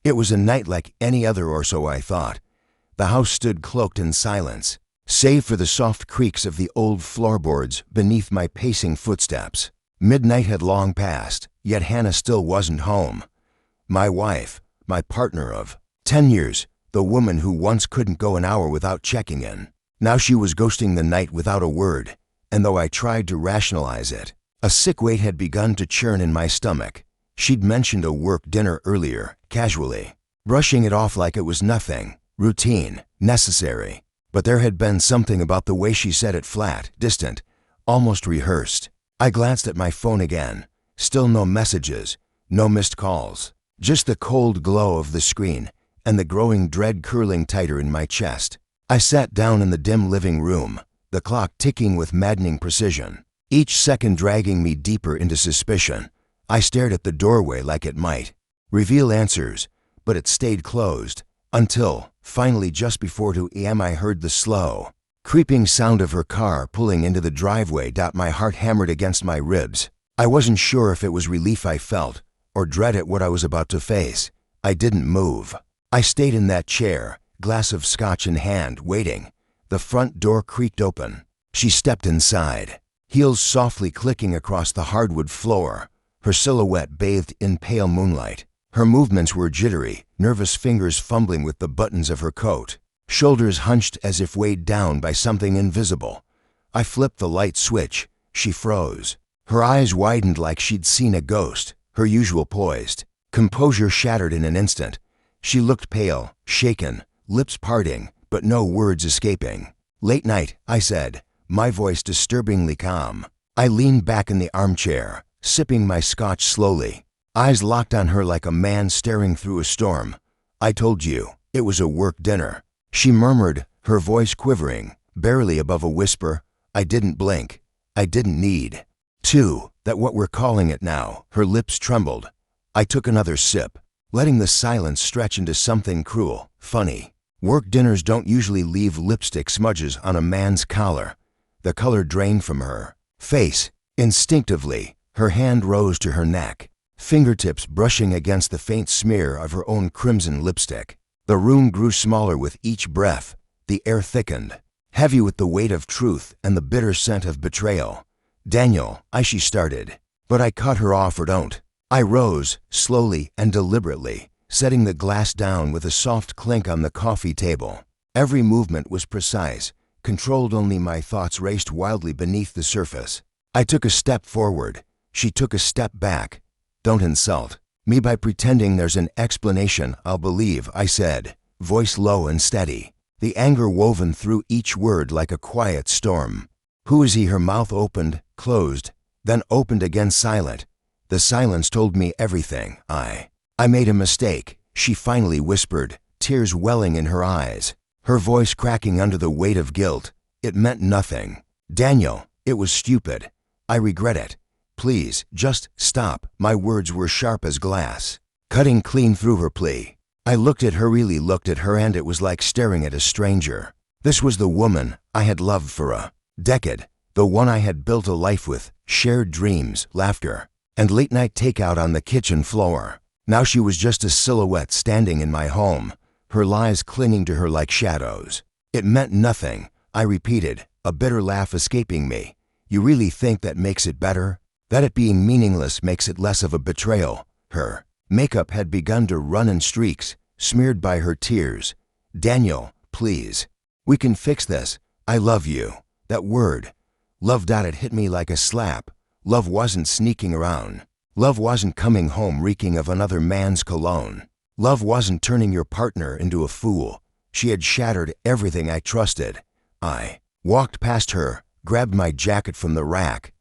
It was a night like any other, or so I thought. The house stood cloaked in silence, save for the soft creaks of the old floorboards beneath my pacing footsteps. Midnight had long passed, yet Hannah still wasn't home. My wife, my partner of 10 years, the woman who once couldn't go an hour without checking in. Now she was ghosting the night without a word, and though I tried to rationalize it, a sick weight had begun to churn in my stomach. She'd mentioned a work dinner earlier, casually, brushing it off like it was nothing, routine, necessary. But there had been something about the way she said it, flat, distant, almost rehearsed. I glanced at my phone again. Still no messages, no missed calls. Just the cold glow of the screen and the growing dread curling tighter in my chest. I sat down in the dim living room, the clock ticking with maddening precision, each second dragging me deeper into suspicion. I stared at the doorway like it might reveal answers, but it stayed closed until, finally just before 2 a.m., I heard the slow, creeping sound of her car pulling into the driveway. My heart hammered against my ribs. I wasn't sure if it was relief I felt or dread at what I was about to face. I didn't move. I stayed in that chair, glass of scotch in hand, waiting. The front door creaked open. She stepped inside, heels softly clicking across the hardwood floor, her silhouette bathed in pale moonlight. Her movements were jittery, nervous fingers fumbling with the buttons of her coat, shoulders hunched as if weighed down by something invisible. I flipped the light switch. She froze. Her eyes widened like she'd seen a ghost, her usual poised composure shattered in an instant. She looked pale, shaken, lips parting, but no words escaping. "Late night," I said, my voice disturbingly calm. I leaned back in the armchair, sipping my scotch slowly, eyes locked on her like a man staring through a storm. "I told you, it was a work dinner," she murmured, her voice quivering, barely above a whisper. I didn't blink. I didn't need to. That what we're calling it now. Her lips trembled. I took another sip, letting the silence stretch into something cruel, funny. Work dinners don't usually leave lipstick smudges on a man's collar. The color drained from her face. Instinctively, her hand rose to her neck, fingertips brushing against the faint smear of her own crimson lipstick. The room grew smaller with each breath. The air thickened, heavy with the weight of truth and the bitter scent of betrayal. "Daniel," she started, but I cut her off. "Or don't." I rose, slowly and deliberately, setting the glass down with a soft clink on the coffee table. Every movement was precise, controlled. Only my thoughts raced wildly beneath the surface. I took a step forward. She took a step back. "Don't insult me by pretending there's an explanation I'll believe," I said, voice low and steady, the anger woven through each word like a quiet storm. "Who is he?" Her mouth opened, closed, then opened again, silent. The silence told me everything. I made a mistake," she finally whispered, tears welling in her eyes, her voice cracking under the weight of guilt. "It meant nothing. Daniel, it was stupid. I regret it. Please, just stop." My words were sharp as glass, cutting clean through her plea. I looked at her, really looked at her, and it was like staring at a stranger. This was the woman I had loved for a decade, the one I had built a life with, shared dreams, laughter, and late-night takeout on the kitchen floor. Now she was just a silhouette standing in my home, her lies clinging to her like shadows. "It meant nothing," I repeated, a bitter laugh escaping me. "You really think that makes it better? That it being meaningless makes it less of a betrayal?" Her makeup had begun to run in streaks, smeared by her tears. "Daniel, please. We can fix this. I love you." That word, love. It hit me like a slap. Love wasn't sneaking around. Love wasn't coming home reeking of another man's cologne. Love wasn't turning your partner into a fool. She had shattered everything I trusted. I walked past her, grabbed my jacket from the rack.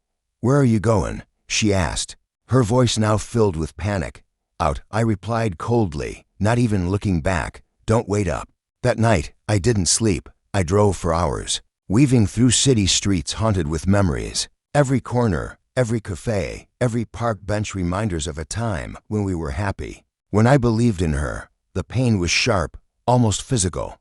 "Where are you going?" she asked, her voice now filled with panic. "Out," I replied coldly, not even looking back. "Don't wait up." That night, I didn't sleep. I drove for hours, weaving through city streets haunted with memories. Every corner, every cafe, every park bench, reminders of a time when we were happy, when I believed in her. The pain was sharp, almost physical.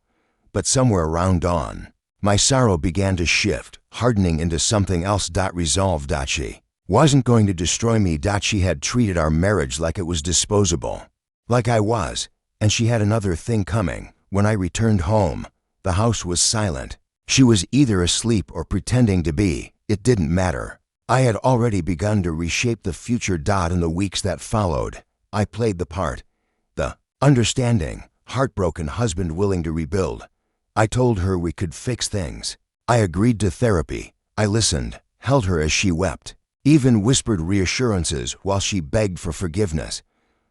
But somewhere around dawn, my sorrow began to shift, hardening into something else. Resolve. She wasn't going to destroy me. She had treated our marriage like it was disposable, like I was And she had another thing coming. When I returned home, the house was silent. She was either asleep or pretending to be. It didn't matter. I had already begun to reshape the future Dot in the weeks that followed. I played the part. The understanding, heartbroken husband willing to rebuild. I told her we could fix things. I agreed to therapy. I listened, held her as she wept, even whispered reassurances while she begged for forgiveness.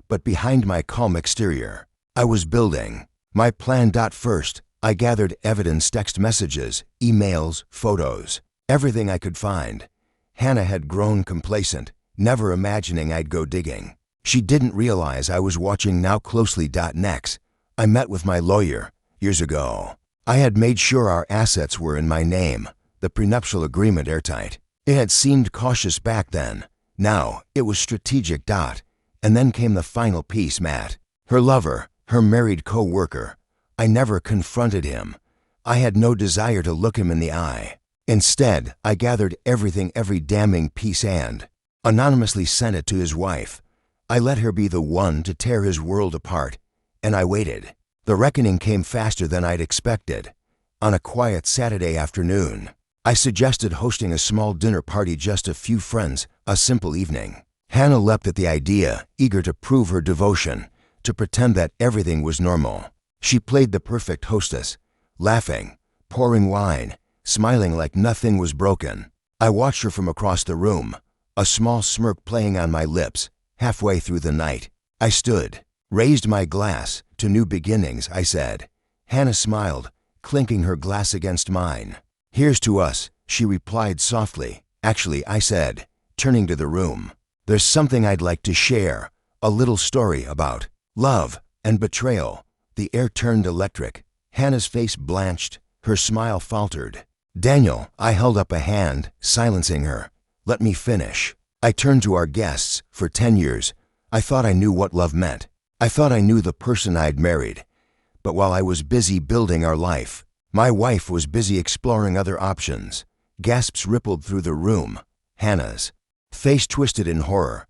But behind my calm exterior, I was building. My plan. First, I gathered evidence, text messages, emails, photos, everything I could find. Hannah had grown complacent, never imagining I'd go digging. She didn't realize I was watching now closely. Next, I met with my lawyer years ago. I had made sure our assets were in my name, the prenuptial agreement airtight. It had seemed cautious back then. Now, it was strategic. And then came the final piece, Matt. Her lover, her married co-worker. I never confronted him. I had no desire to look him in the eye. Instead, I gathered everything, every damning piece, and anonymously sent it to his wife. I let her be the one to tear his world apart, and I waited. The reckoning came faster than I'd expected. On a quiet Saturday afternoon, I suggested hosting a small dinner party, just a few friends, a simple evening. Hannah leapt at the idea, eager to prove her devotion, to pretend that everything was normal. She played the perfect hostess, laughing, pouring wine, smiling like nothing was broken. I watched her from across the room, a small smirk playing on my lips. Halfway through the night, I stood, raised my glass. To new beginnings, I said. Hannah smiled, clinking her glass against mine. Here's to us, she replied softly. Actually, I said, turning to the room, there's something I'd like to share, a little story about love and betrayal. The air turned electric. Hannah's face blanched, her smile faltered. Daniel, I held up a hand, silencing her. Let me finish. I turned to our guests. For 10 years, I thought I knew what love meant. I thought I knew the person I'd married. But while I was busy building our life, my wife was busy exploring other options. Gasps rippled through the room. Hannah's face twisted in horror.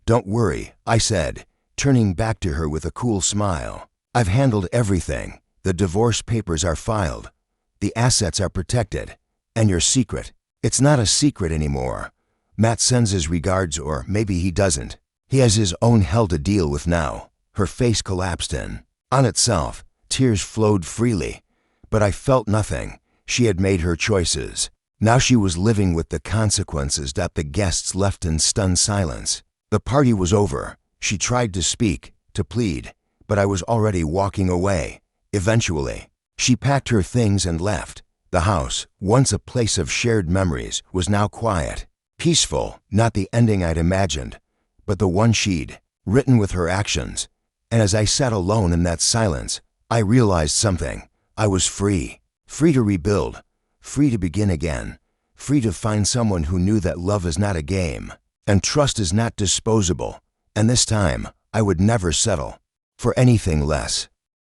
Don't worry, I said, turning back to her with a cool smile. I've handled everything. The divorce papers are filed. The assets are protected. And your secret, it's not a secret anymore. Matt sends his regards, or maybe he doesn't. He has his own hell to deal with now. Her face collapsed in. On itself, tears flowed freely. But I felt nothing. She had made her choices. Now she was living with the consequences. The guests left in stunned silence. The party was over. She tried to speak, to plead, but I was already walking away. Eventually, she packed her things and left. The house, once a place of shared memories, was now quiet. Peaceful, not the ending I'd imagined, but the one she'd written with her actions. And as I sat alone in that silence, I realized something. I was free. Free to rebuild. Free to begin again. Free to find someone who knew that love is not a game, and trust is not disposable. And this time, I would never settle for anything less.